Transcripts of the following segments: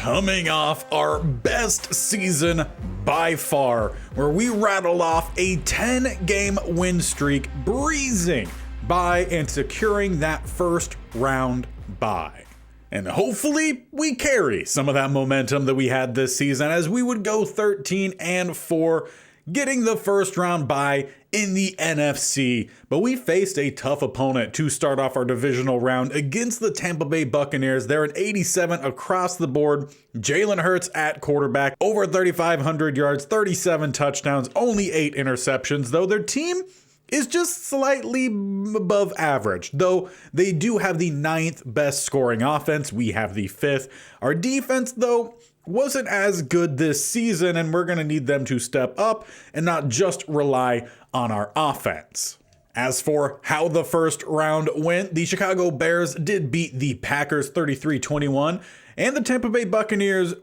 Coming off our best season by far, where we rattled off a 10-game win streak, breezing by and securing that first round bye. And hopefully we carry some of that momentum that we had this season as we would go 13-4, getting the first round bye in the NFC. But we faced a tough opponent to start off our divisional round against the Tampa Bay Buccaneers. They're an 87 across the board. Jalen Hurts at quarterback, over 3,500 yards, 37 touchdowns, only 8 interceptions, though their team is just slightly above average, though they do have the 9th best scoring offense. We have the 5th. Our defense, though, wasn't as good this season, and we're going to need them to step up and not just rely on our offense. As for how the first round went, the Chicago Bears did beat the Packers 33-21, and the Tampa Bay Buccaneers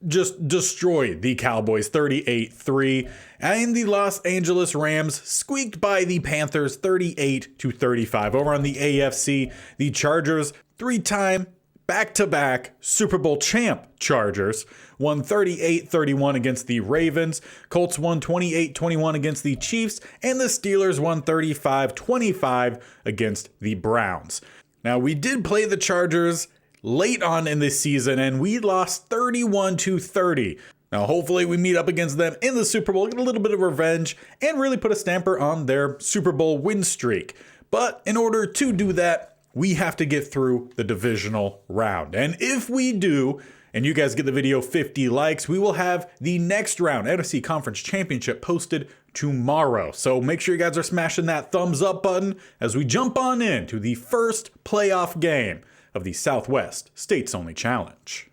just destroyed the Cowboys 38-3, and the Los Angeles Rams squeaked by the Panthers 38-35. Over on the AFC, the Chargers, 3-time back-to-back Super Bowl champ Chargers, won 38-31 against the Ravens. Colts won 28-21 against the Chiefs, and the Steelers won 35-25 against the Browns. Now, we did play the Chargers late on in this season, and we lost 31-30. Now, hopefully we meet up against them in the Super Bowl, get a little bit of revenge, and really put a stamper on their Super Bowl win streak. But in order to do that, we have to get through the divisional round. And if we do, and you guys get the video 50 likes, we will have the next round, NFC Conference Championship, posted tomorrow. So make sure you guys are smashing that thumbs up button as we jump on into the first playoff game of the Southwest States Only Challenge.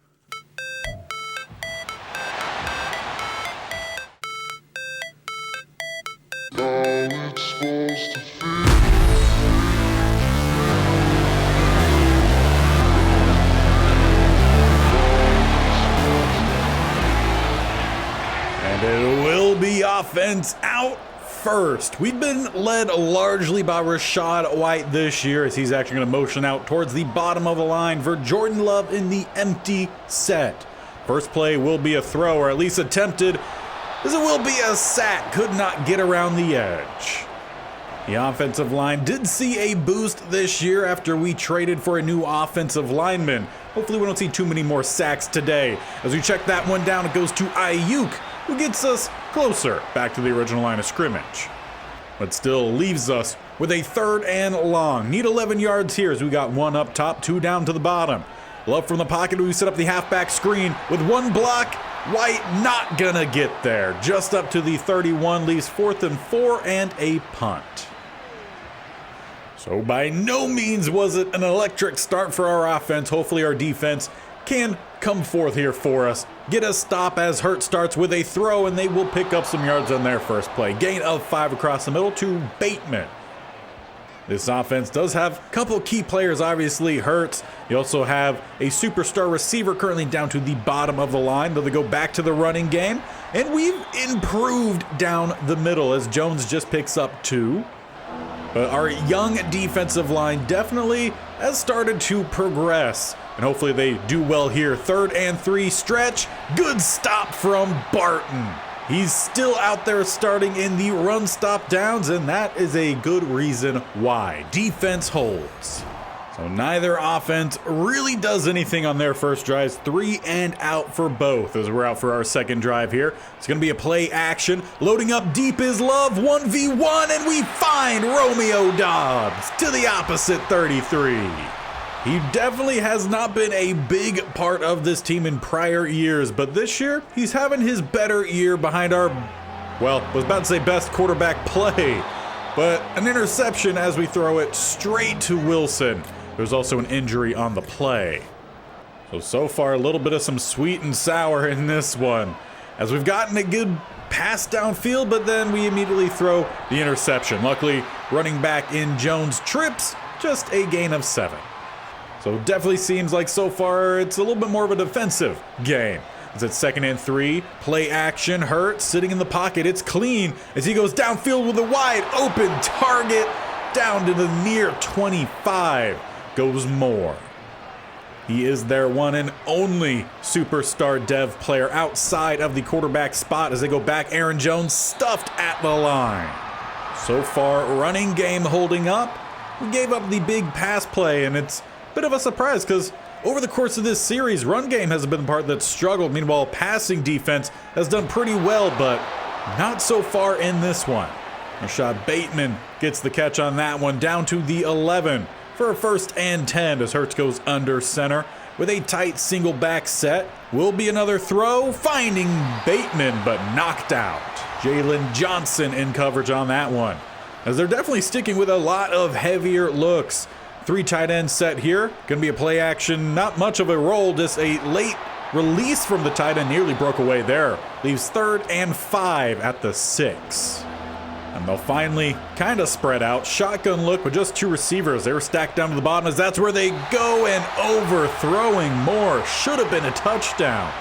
And it will be offense out first. We've been led largely by Rachaad White this year, as he's actually going to motion out towards the bottom of the line for Jordan Love in the empty set. First play will be a throw, or at least attempted, as it will be a sack. Could not get around the edge. The offensive line did see a boost this year after we traded for a new offensive lineman. Hopefully we don't see too many more sacks today. As we check that one down, it goes to Ayuk, who gets us closer back to the original line of scrimmage, but still leaves us with a 3rd and long. Need 11 yards here as we got 1 up top, 2 down to the bottom. Love from the pocket, we set up the halfback screen with 1 block. White not gonna get there. Just up to the 31, leaves 4th and 4 and a punt. So by no means was it an electric start for our offense. Hopefully our defense can come forth here for us. Get a stop as Hurts starts with a throw, and they will pick up some yards on their first play. Gain of 5 across the middle to Bateman. This offense does have a couple key players, obviously Hurts. You also have a superstar receiver currently down to the bottom of the line, though they go back to the running game. And we've improved down the middle as Jones just picks up 2. But our young defensive line definitely has started to progress, and hopefully they do well here. 3rd and 3 stretch. Good stop from Barton. He's still out there starting in the run stop downs, and that is a good reason why. Defense holds. So neither offense really does anything on their first drives. 3 and out for both as we're out for our second drive here. It's going to be a play action. Loading up deep is Love. 1v1, and we find Romeo Doubs to the opposite 33. He definitely has not been a big part of this team in prior years, but this year he's having his better year behind our, well, I was about to say best quarterback play, but an interception as we throw it straight to Wilson. There's also an injury on the play. So far, a little bit of some sweet and sour in this one, as we've gotten a good pass downfield, but then we immediately throw the interception. Luckily, running back in Jones trips, just a gain of 7. So definitely seems like so far it's a little bit more of a defensive game. It's at 2nd and 3, play action, Hurts sitting in the pocket, it's clean as he goes downfield with a wide open target down to the near 25. Goes Moore. He is their one and only superstar dev player outside of the quarterback spot as they go back. Aaron Jones stuffed at the line. So far, running game holding up. We gave up the big pass play, and it's a bit of a surprise because over the course of this series, run game has been the part that's struggled. Meanwhile, passing defense has done pretty well, but not so far in this one. Rashad Bateman gets the catch on that one, down to the 11 for a 1st and 10 as Hurts goes under center with a tight single back set. Will be another throw, finding Bateman, but knocked out. Jalen Johnson in coverage on that one, as they're definitely sticking with a lot of heavier looks. 3 tight end set here. Gonna be a play action, not much of a roll, just a late release from the tight end, nearly broke away there. Leaves 3rd and 5 at the 6. And they'll finally kind of spread out. Shotgun look with just 2 receivers. They were stacked down to the bottom as that's where they go, and overthrowing Moore. Should have been a touchdown.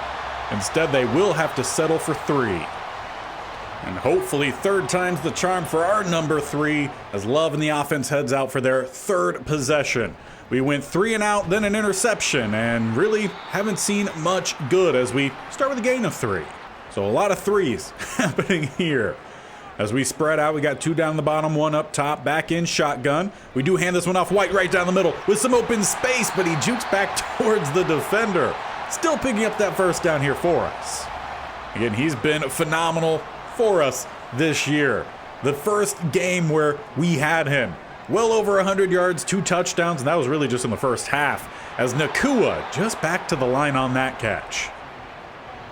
Instead, they will have to settle for 3. And hopefully 3rd time's the charm for our number 3 as Love and the offense heads out for their 3rd possession. We went 3 and out, then an interception, and really haven't seen much good as we start with a gain of 3. So a lot of 3s happening here. As we spread out, we got 2 down the bottom, 1 up top, back in shotgun. We do hand this one off White right down the middle with some open space, but he jukes back towards the defender. Still picking up that 1st down here for us. Again, he's been phenomenal for us this year. The first game where we had him. Well over 100 yards, 2 touchdowns, and that was really just in the first half, as Nakua just back to the line on that catch.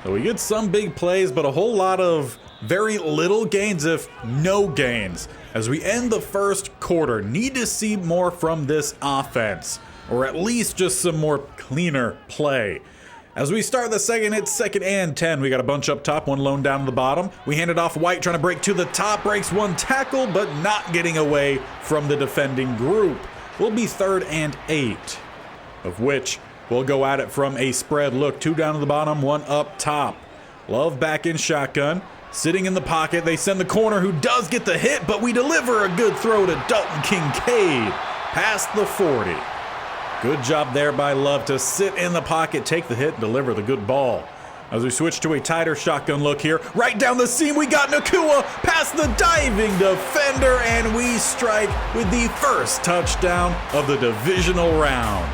So we get some big plays, but a whole lot of very little gains, if no gains. As we end the first quarter, need to see more from this offense, or at least just some more cleaner play. As we start the second, it's 2nd and 10. We got a bunch up top, 1 lone down to the bottom. We hand it off White, trying to break to the top, breaks 1 tackle, but not getting away from the defending group. Will be 3rd and 8, of which we'll go at it from a spread look. 2 down to the bottom, 1 up top. Love back in shotgun. Sitting in the pocket, they send the corner who does get the hit, but we deliver a good throw to Dalton Kincaid past the 40. Good job there by Love to sit in the pocket, take the hit, and deliver the good ball. As we switch to a tighter shotgun look here, right down the seam, we got Nakua past the diving defender, and we strike with the 1st touchdown of the divisional round.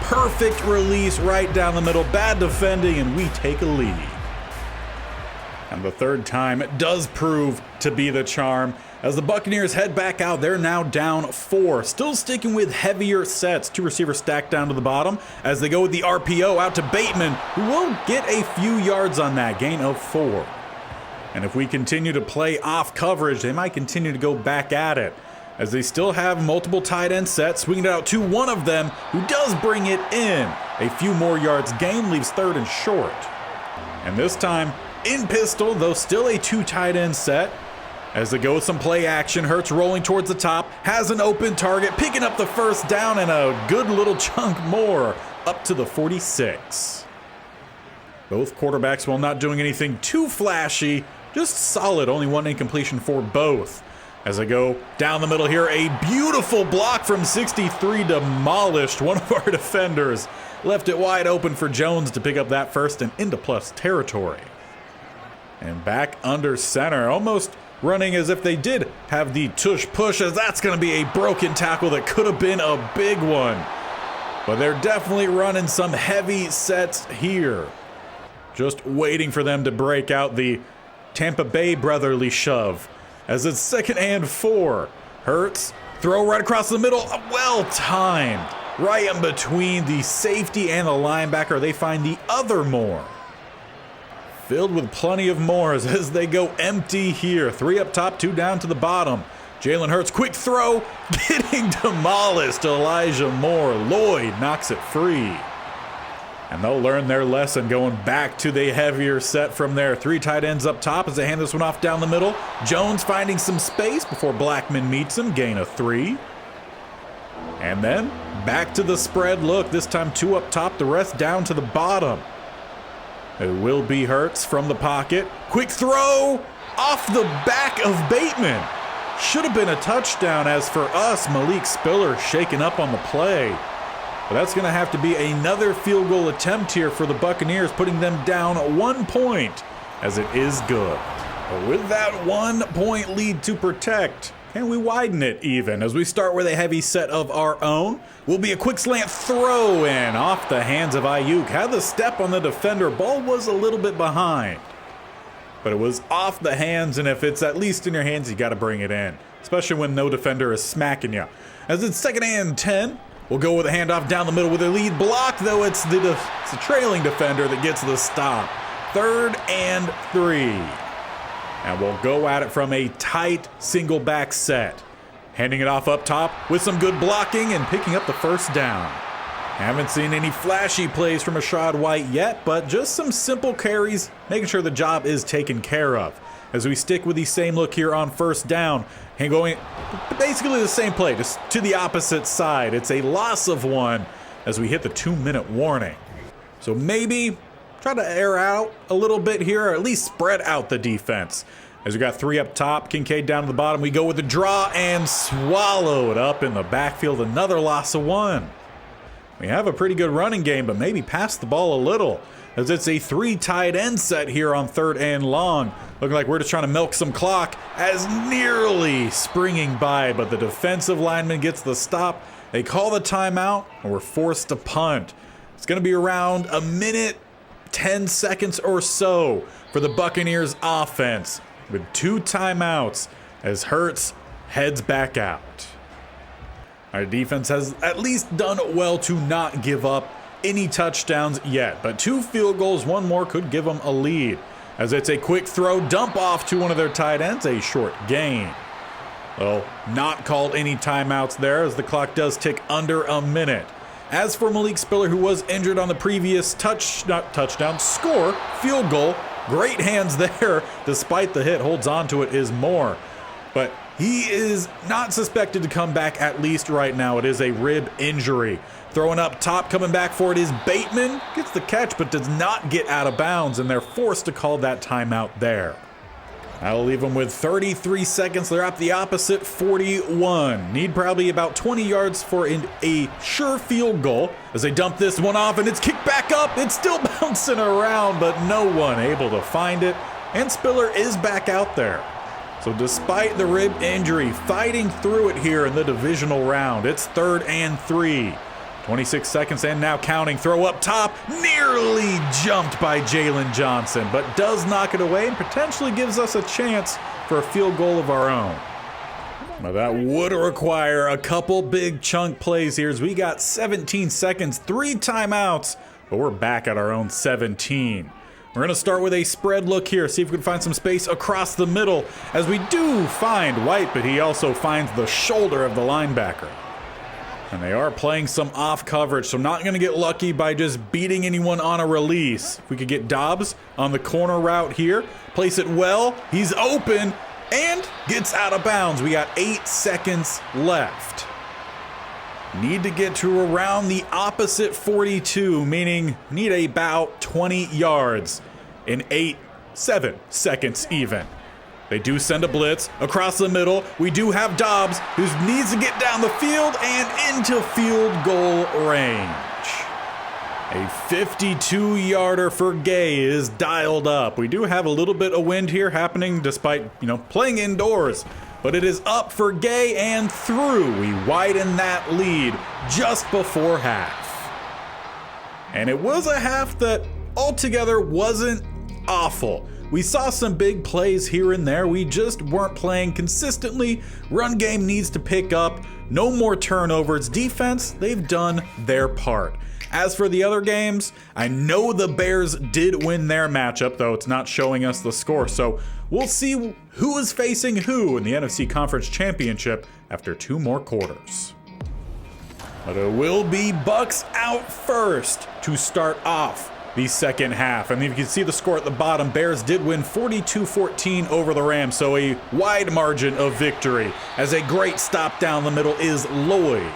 Perfect release right down the middle, bad defending, and we take a lead. And the 3rd time does prove to be the charm. As the Buccaneers head back out, they're now down 4. Still sticking with heavier sets. 2 receivers stacked down to the bottom as they go with the RPO out to Bateman, who will get a few yards on that, gain of 4. And if we continue to play off coverage, they might continue to go back at it, as they still have multiple tight end sets, swinging it out to one of them, who does bring it in. A few more yards gain, leaves 3rd and short. And this time, in pistol, though still a 2 tight end set. As they go with some play action, Hurts rolling towards the top, has an open target, picking up the 1st down, and a good little chunk more up to the 46. Both quarterbacks, while not doing anything too flashy, just solid, only 1 incompletion for both. As they go down the middle here, a beautiful block from 63, demolished one of our defenders. Left it wide open for Jones to pick up that 1st and into plus territory. And back under center, almost running as if they did have the tush push, as that's going to be a broken tackle that could have been a big one. But they're definitely running some heavy sets here. Just waiting for them to break out the Tampa Bay brotherly shove. As it's 2nd and 4. Hurts, throw right across the middle, well timed. Right in between the safety and the linebacker, they find the other Moore. Filled with plenty of Moores as they go empty here. 3 up top, 2 down to the bottom. Jalen Hurts, quick throw, getting demolished. Elijah Moore, Lloyd knocks it free. And they'll learn their lesson going back to the heavier set from there. 3 tight ends up top as they hand this one off down the middle. Jones finding some space before Blackman meets him, gain of 3. And then back to the spread look, this time 2 up top, the rest down to the bottom. It will be Hurts from the pocket. Quick throw off the back of Bateman. Should have been a touchdown. As for us, Malik Spiller shaken up on the play. But that's going to have to be another field goal attempt here for the Buccaneers, putting them down 1 point, as it is good. But with that 1 point lead to protect, can we widen it even? As we start with a heavy set of our own, will be a quick slant throw in off the hands of Ayuk. Had the step on the defender, ball was a little bit behind. But it was off the hands, and if it's at least in your hands, you got to bring it in, especially when no defender is smacking you. As it's 2nd and 10, we'll go with a handoff down the middle with a lead block, though it's the trailing defender that gets the stop. 3rd and 3. And we'll go at it from a tight single back set. Handing it off up top with some good blocking and picking up the first down. Haven't seen any flashy plays from Rashad White yet, but just some simple carries, making sure the job is taken care of. As we stick with the same look here on 1st down, and going basically the same play, just to the opposite side. It's a loss of 1 as we hit the 2-minute warning. So maybe try to air out a little bit here, or at least spread out the defense. As we got 3 up top, Kincaid down to the bottom, we go with the draw and swallow it up in the backfield. Another loss of 1. We have a pretty good running game, but maybe pass the ball a little, as it's a 3 tight end set here on 3rd and long. Looking like we're just trying to milk some clock, as nearly springing by, but the defensive lineman gets the stop. They call the timeout, and we're forced to punt. It's going to be around 1 minute, 10 seconds or so for the Buccaneers offense with 2 timeouts as Hurts heads back out. Our defense has at least done well to not give up any touchdowns yet, but 2 field goals, 1 more could give them a lead, as it's a quick throw dump off to one of their tight ends, a short gain. Well, not called any timeouts there, as the clock does tick under 1 minute. As for Malik Spiller, who was injured on the previous score, field goal, great hands there, despite the hit, holds on to it is more. But he is not suspected to come back, at least right now. It is a rib injury. Throwing up top, coming back for it is Bateman. Gets the catch, but does not get out of bounds, and they're forced to call that timeout there. That'll leave them with 33 seconds. They're up the opposite 41. Need probably about 20 yards for a sure field goal as they dump this one off, and it's kicked back up. It's still bouncing around, but no one able to find it. And Spiller is back out there. So despite the rib injury, fighting through it here in the divisional round. It's 3rd and 3. 26 seconds and now counting. Throw up top, nearly jumped by Jalen Johnson, but does knock it away and potentially gives us a chance for a field goal of our own. But that would require a couple big chunk plays here, as we got 17 seconds, 3 timeouts, but we're back at our own 17. We're going to start with a spread look here, see if we can find some space across the middle, as we do find White, but he also finds the shoulder of the linebacker. And they are playing some off coverage, so not going to get lucky by just beating anyone on a release. If we could get Dobbs on the corner route here, place it well, he's open, and gets out of bounds. We got 8 seconds left. Need to get to around the opposite 42, meaning need about 20 yards in 7 seconds even. They do send a blitz across the middle. We do have Dobbs, who needs to get down the field and into field goal range. A 52-yarder for Gay is dialed up. We do have a little bit of wind here happening despite, playing indoors. But it is up for Gay and through. We widen that lead just before half. And it was a half that altogether wasn't awful. We saw some big plays here and there. We just weren't playing consistently. Run game needs to pick up. No more turnovers. Defense, they've done their part. As for the other games, I know the Bears did win their matchup, though it's not showing us the score. So we'll see who is facing who in the NFC Conference Championship after 2 more quarters. But it will be Bucs out first to start off the second half. And if you can see the score at the bottom, Bears did win 42-14 over the Rams, so a wide margin of victory, as a great stop down the middle is Lloyd.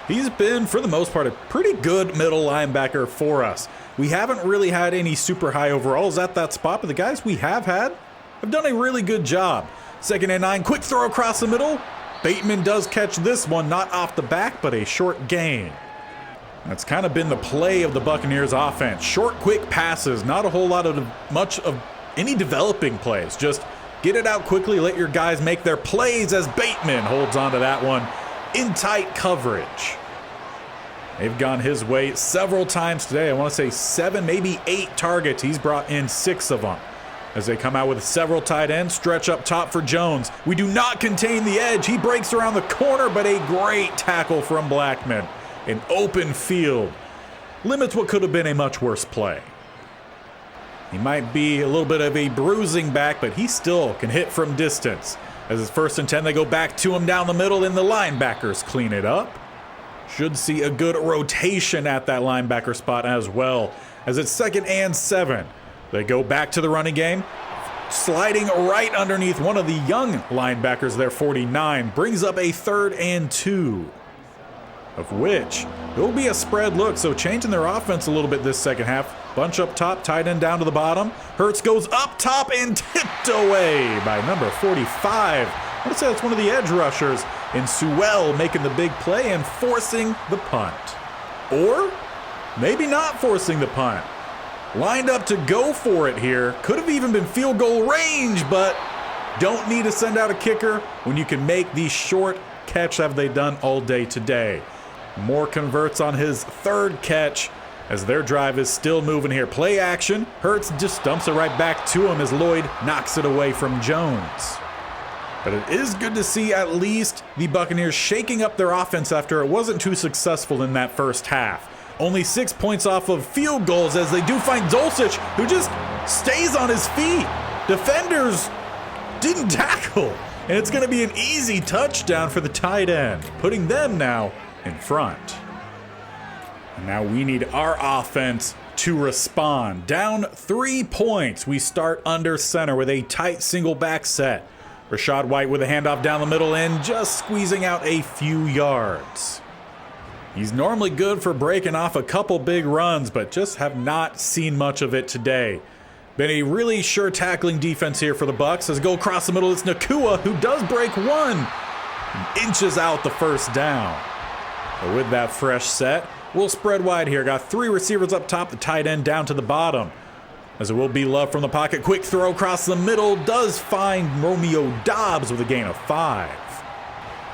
He's been, for the most part, a pretty good middle linebacker for us. We haven't really had any super high overalls at that spot, but the guys we have had have done a really good job. 2nd and 9, quick throw across the middle. Bateman does catch this one, not off the back, but a short gain. That's kind of been the play of the Buccaneers offense. Short, quick passes, not a whole lot of much of any developing plays. Just get it out quickly, let your guys make their plays as Bateman holds on to that one in tight coverage. They've gone his way several times today. I want to say 7, maybe 8 targets. He's brought in 6 of them. As they come out with several tight ends, stretch up top for Jones. We do not contain the edge. He breaks around the corner, but a great tackle from Blackman. An open field limits what could have been a much worse play. He might be a little bit of a bruising back, but he still can hit from distance. As it's 1st and 10, they go back to him down the middle, and the linebackers clean it up. Should see a good rotation at that linebacker spot as well. As it's 2nd and 7, they go back to the running game. Sliding right underneath one of the young linebackers there, 49, brings up a 3rd and 2. Of which it will be a spread look, so changing their offense a little bit this second half. Bunch up top, tight end down to the bottom. Hurts goes up top and tipped away by number 45. I want to say that's one of the edge rushers, and Sewell making the big play and forcing the punt. Or maybe not forcing the punt. Lined up to go for it here. Could have even been field goal range, but don't need to send out a kicker when you can make these short catch have they done all day today. Moore converts on his 3rd catch as their drive is still moving here. Play action. Hurts just dumps it right back to him as Lloyd knocks it away from Jones. But it is good to see at least the Buccaneers shaking up their offense after it wasn't too successful in that first half. Only 6 points off of field goals as they do find Dulcich, who just stays on his feet. Defenders didn't tackle, and it's going to be an easy touchdown for the tight end, putting them now in front. And now we need our offense to respond. Down 3 points, we start under center with a tight single back set. Rashad White with a handoff down the middle and just squeezing out a few yards. He's normally good for breaking off a couple big runs, but just have not seen much of it today. Been a really sure tackling defense here for the Bucs. As go across the middle, it's Nakua who does break one and inches out the 1st down. But with that fresh set, we'll spread wide here. Got 3 receivers up top, the tight end down to the bottom. As it will be Love from the pocket. Quick throw across the middle. Does find Romeo Doubs with a gain of 5.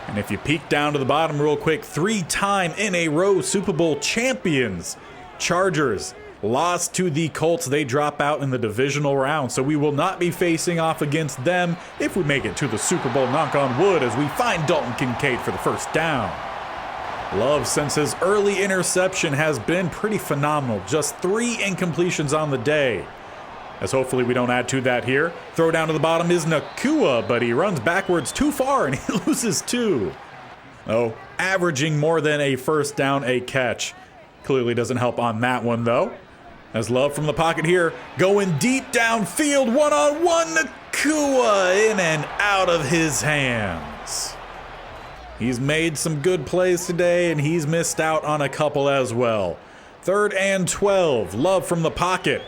And if you peek down to the bottom real quick, 3-time in a row Super Bowl champions. Chargers lost to the Colts. They drop out in the divisional round. So we will not be facing off against them if we make it to the Super Bowl, knock on wood, as we find Dalton Kincaid for the 1st down. Love, since his early interception, has been pretty phenomenal. Just 3 incompletions on the day. As hopefully we don't add to that here. Throw down to the bottom is Nakua, but he runs backwards too far and he loses 2. Oh, averaging more than a 1st down a catch. Clearly doesn't help on that one though. As Love from the pocket here, going deep downfield, one-on-one, Nakua in and out of his hands. He's made some good plays today, and he's missed out on a couple as well. 3rd and 12, Love from the pocket.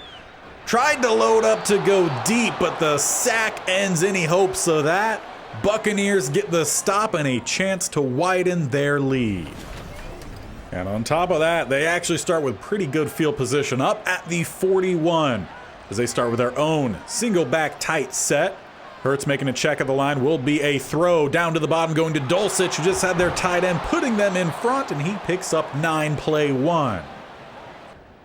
Tried to load up to go deep, but the sack ends any hopes of that. Buccaneers get the stop and a chance to widen their lead. And on top of that, they actually start with pretty good field position up at the 41 as they start with their own single back tight set. Hurts making a check of the line, will be a throw down to the bottom going to Dulcich, who just had their tight end putting them in front, and he picks up 9, play 1.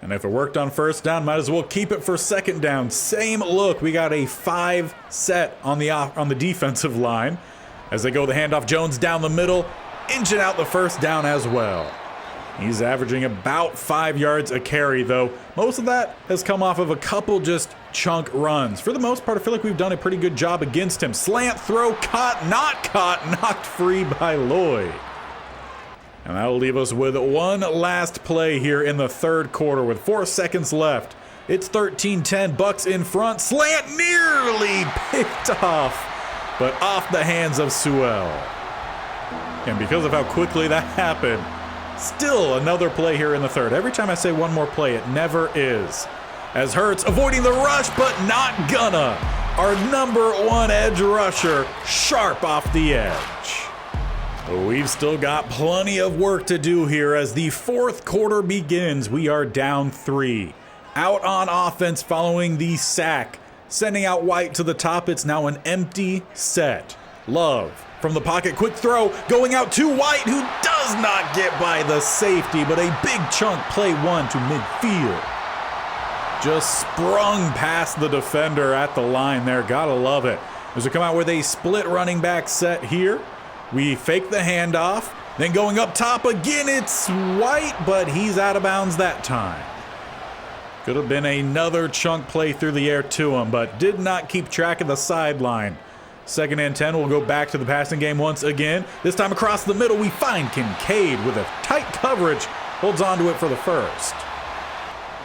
And if it worked on 1st down, might as well keep it for 2nd down. Same look, we got a 5 set on the defensive line. As they go the handoff, Jones down the middle, inching out the 1st down as well. He's averaging about 5 yards a carry, though. Most of that has come off of a couple just chunk runs. For the most part, I feel like we've done a pretty good job against him. Slant throw, caught, knocked free by Lloyd. And that'll leave us with one last play here in the 3rd quarter with 4 seconds left. It's 13-10, Bucs in front. Slant nearly picked off, but off the hands of Sewell. And because of how quickly that happened, still another play here in the 3rd. Every time I say one more play, it never is. As Hurts avoiding the rush, but not gonna. Our number 1 edge rusher, sharp off the edge. We've still got plenty of work to do here as the fourth quarter begins. We are down 3. Out on offense following the sack. Sending out White to the top. It's now an empty set. Love from the pocket. Quick throw going out to White, who does not get by the safety, but a big chunk play 1 to midfield. Just sprung past the defender at the line there. Gotta love it. As we come out with a split running back set here. We fake the handoff. Then going up top again, it's White, but he's out of bounds that time. Could have been another chunk play through the air to him, but did not keep track of the sideline. 2nd and 10, we'll go back to the passing game once again. This time across the middle, we find Kincaid with a tight coverage. Holds on to it for the first.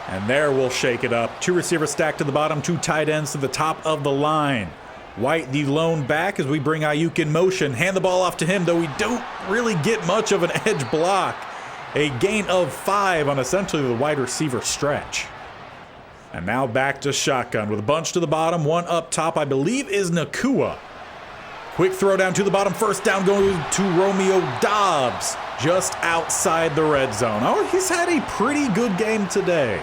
And there we'll shake it up. 2 receivers stacked to the bottom, 2 tight ends to the top of the line. White the lone back as we bring Ayuk in motion. Hand the ball off to him, though we don't really get much of an edge block. A gain of 5 on essentially the wide receiver stretch. And now back to shotgun with a bunch to the bottom, 1 up top, I believe is Nakua. Quick throw down to the bottom, first down going to Romeo Doubs, just outside the red zone. Oh, he's had a pretty good game today.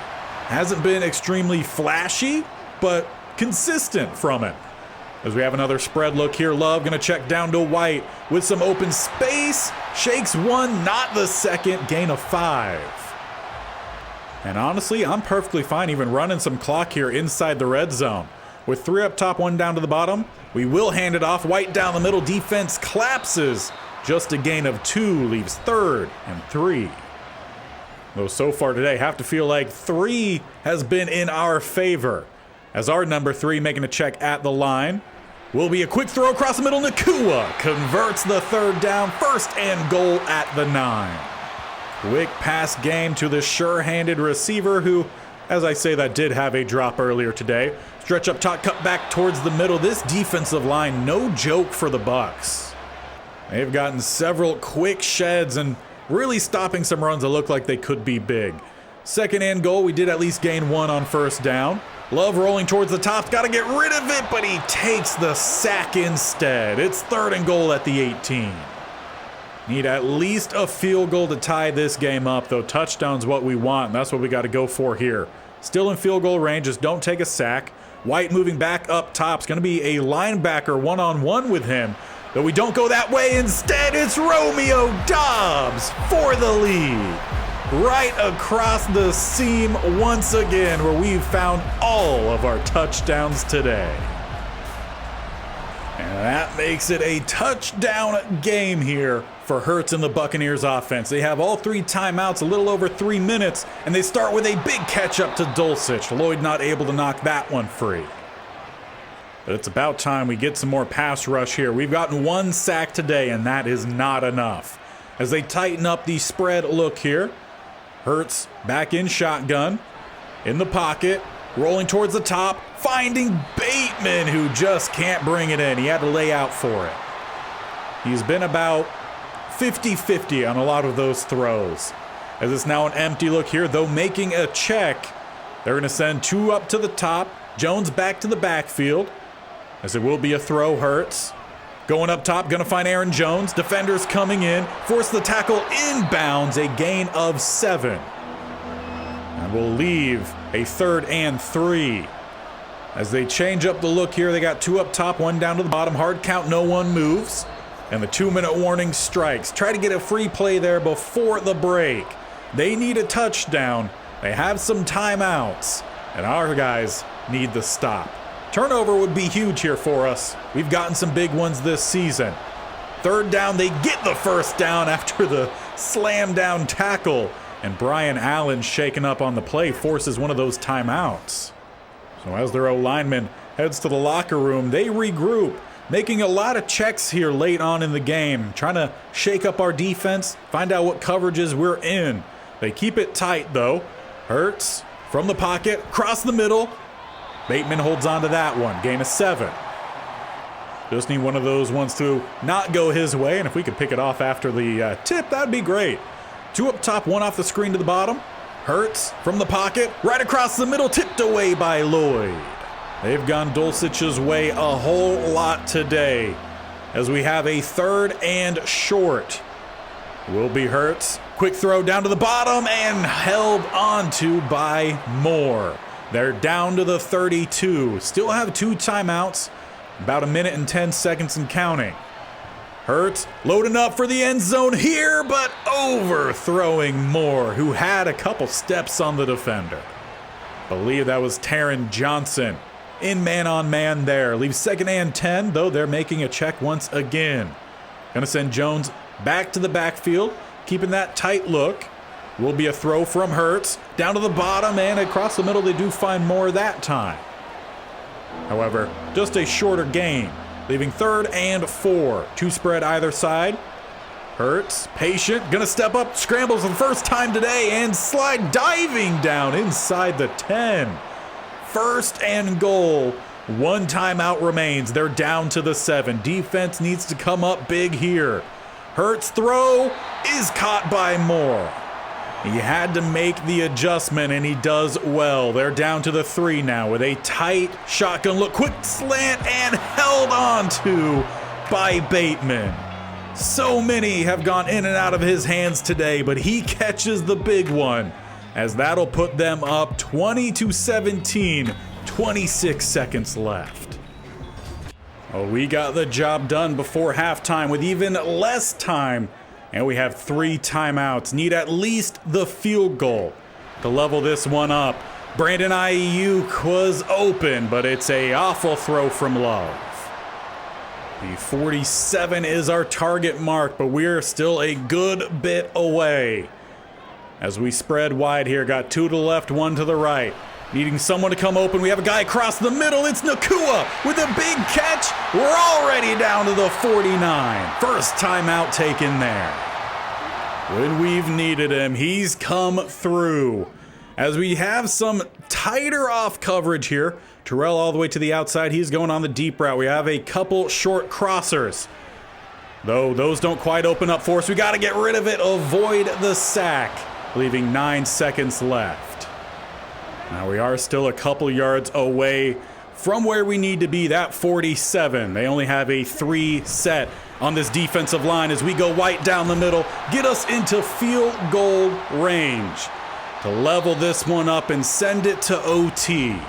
Hasn't been extremely flashy, but consistent from it. As we have another spread look here, Love gonna check down to White with some open space. Shakes 1, not the second, gain of 5. And honestly, I'm perfectly fine even running some clock here inside the red zone. With 3 up top, 1 down to the bottom, we will hand it off. White down the middle, defense collapses. Just a gain of 2, leaves 3rd and 3. Though so far today, have to feel like 3 has been in our favor. As our number 3 making a check at the line. Will be a quick throw across the middle. Nakua converts the 3rd down, 1st and goal at the 9. Quick pass game to the sure-handed receiver who, as I say, that did have a drop earlier today. Stretch up top, cut back towards the middle. This defensive line, no joke for the Bucs. They've gotten several quick sheds and really stopping some runs that look like they could be big. 2nd and goal, we did at least gain 1 on 1st down. Love rolling towards the top, got to get rid of it, but he takes the sack instead. It's 3rd and goal at the 18. Need at least a field goal to tie this game up, though touchdown's what we want, and that's what we got to go for here. Still in field goal range, just don't take a sack. White moving back up top. It's going to be a linebacker one-on-one with him, but we don't go that way. Instead, it's Romeo Doubs for the lead. Right across the seam once again, where we've found all of our touchdowns today. And that makes it a touchdown game here for Hurts and the Buccaneers offense. They have all 3 timeouts, a little over 3 minutes, and they start with a big catch up to Dulcich. Lloyd not able to knock that one free. But it's about time we get some more pass rush here. We've gotten 1 sack today, and that is not enough. As they tighten up the spread look here, Hurts back in shotgun, in the pocket, rolling towards the top, finding Bateman, who just can't bring it in. He had to lay out for it. He's been about 50-50 on a lot of those throws. As it's now an empty look here, though making a check. They're going to send 2 up to the top. Jones back to the backfield, as it will be a throw. Hurts going up top, going to find Aaron Jones. Defenders coming in, force the tackle inbounds, a gain of 7. And we'll leave a 3rd and 3. As they change up the look here, they got 2 up top, 1 down to the bottom. Hard count, no one moves. And the 2-minute warning strikes. Try to get a free play there before the break. They need a touchdown. They have some timeouts. And our guys need the stop. Turnover would be huge here for us. We've gotten some big ones this season. 3rd down, they get the 1st down after the slam down tackle. And Brian Allen, shaken up on the play, forces one of those timeouts. So as their O-lineman heads to the locker room, they regroup, making a lot of checks here late on in the game, trying to shake up our defense, find out what coverages we're in. They keep it tight, though. Hurts from the pocket, across the middle. Bateman holds on to that one, gain of 7. Just need one of those ones to not go his way, and if we could pick it off after the tip, that'd be great. 2 up top, 1 off the screen to the bottom. Hurts from the pocket, right across the middle, tipped away by Lloyd. They've gone Dulcich's way a whole lot today. as we have a 3rd and short. Will be Hurts. Quick throw down to the bottom and held onto by Moore. They're down to the 32. Still have 2 timeouts. About 1 minute and 10 seconds and counting. Hurts loading up for the end zone here, but overthrowing Moore, who had a couple steps on the defender. Believe that was Taron Johnson in man-on-man there. Leaves 2nd and 10, though they're making a check once again. Gonna send Jones back to the backfield, keeping that tight look. Will be a throw from Hurts. Down to the bottom and across the middle, they do find Moore that time. However, just a shorter gain, leaving 3rd and 4. 2 spread either side. Hurts, patient, gonna step up, scrambles for the first time today, and slide diving down inside the 10. 1st and goal. 1 timeout remains. They're down to the 7. Defense needs to come up big here. Hurts' throw is caught by Moore. He had to make the adjustment, and he does well. They're down to the 3 now with a tight shotgun look. Quick slant and held on to by Bateman. So many have gone in and out of his hands today, but he catches the big one, as that'll put them up 20-17, 26 seconds left. Oh, we got the job done before halftime with even less time, and we have 3 timeouts. Need at least the field goal to level this one up. Brandon Ayuk was open, but it's an awful throw from Love. The 47 is our target mark, but we're still a good bit away. As we spread wide here, got 2 to the left, 1 to the right. Needing someone to come open. We have a guy across the middle. It's Nakua with a big catch. We're already down to the 49. First timeout taken there. When we've needed him, he's come through. As we have some tighter off coverage here. Terrell all the way to the outside. He's going on the deep route. We have a couple short crossers. Though those don't quite open up for us, we got to get rid of it. Avoid the sack. Leaving 9 seconds left. Now we are still a couple yards away from where we need to be, that 47. They only have a 3 set on this defensive line as we go white down the middle, get us into field goal range to level this one up and send it to OT.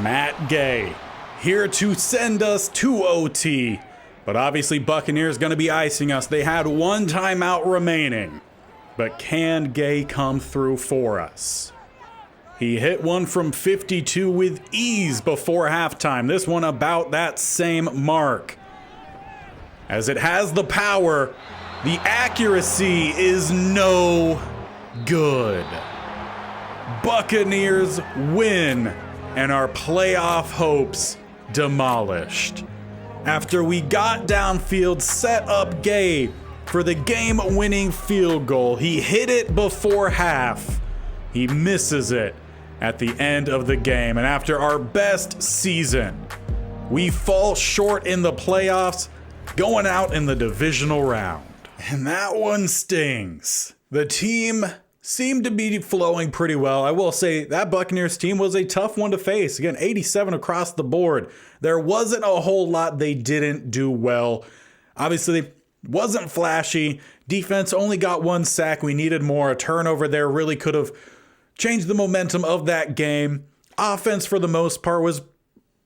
Matt Gay here to send us to OT, but obviously Buccaneers going to be icing us. They had 1 timeout remaining, but can Gay come through for us? He hit one from 52 with ease before halftime. This one about that same mark. As it has the power, the accuracy is no good. Buccaneers win, and our playoff hopes demolished. After we got downfield, set up Gay for the game-winning field goal. He hit it before half. He misses it at the end of the game, and after our best season, we fall short in the playoffs, going out in the divisional round. And that one stings. The team seemed to be flowing pretty well. I will say that Buccaneers team was a tough one to face. Again, 87 across the board. There wasn't a whole lot they didn't do well. Obviously, wasn't flashy. Defense only got 1 sack. We needed more. A turnover there really could have changed the momentum of that game. Offense, for the most part, was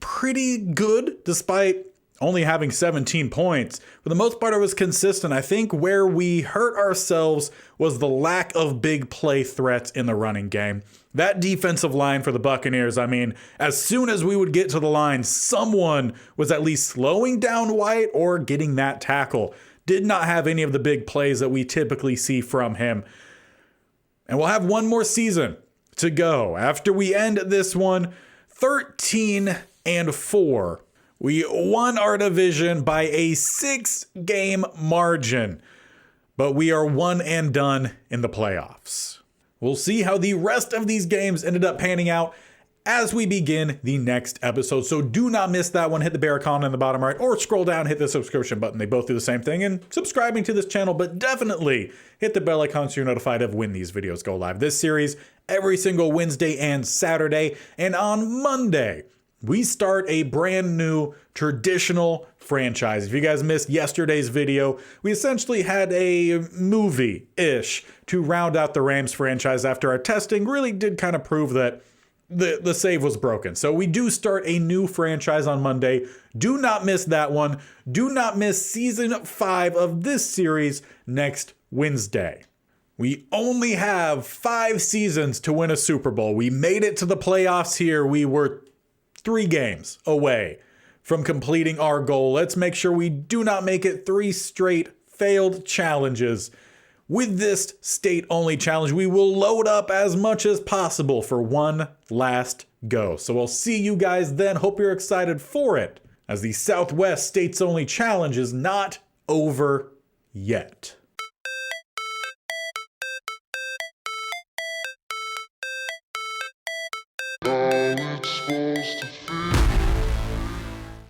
pretty good, despite only having 17 points. For the most part, it was consistent. I think where we hurt ourselves was the lack of big play threats in the running game. That defensive line for the Buccaneers, I mean, as soon as we would get to the line, someone was at least slowing down White or getting that tackle. Did not have any of the big plays that we typically see from him. And we'll have 1 more season to go. After we end this one 13-4, we won our division by a 6-game margin, but we are 1 and done in the playoffs. We'll see how the rest of these games ended up panning out as we begin the next episode. So do not miss that one. Hit the bear icon in the bottom right or scroll down, hit the subscription button. They both do the same thing, and subscribing to this channel, but definitely hit the bell icon so you're notified of when these videos go live. This series every single Wednesday and Saturday, and on Monday, we start a brand new traditional franchise. If you guys missed yesterday's video, we essentially had a movie-ish to round out the Rams franchise after our testing really did kind of prove that the save was broken. So we do start a new franchise on Monday. Do not miss that one. Do not miss season 5 of this series next Wednesday. We only have 5 seasons to win a Super Bowl. We made it to the playoffs here. We were 3 games away from completing our goal. Let's make sure we do not make it 3 straight failed challenges. With this state-only challenge, we will load up as much as possible for one last go. So I'll see you guys then. Hope you're excited for it, as the Southwest States-Only Challenge is not over yet.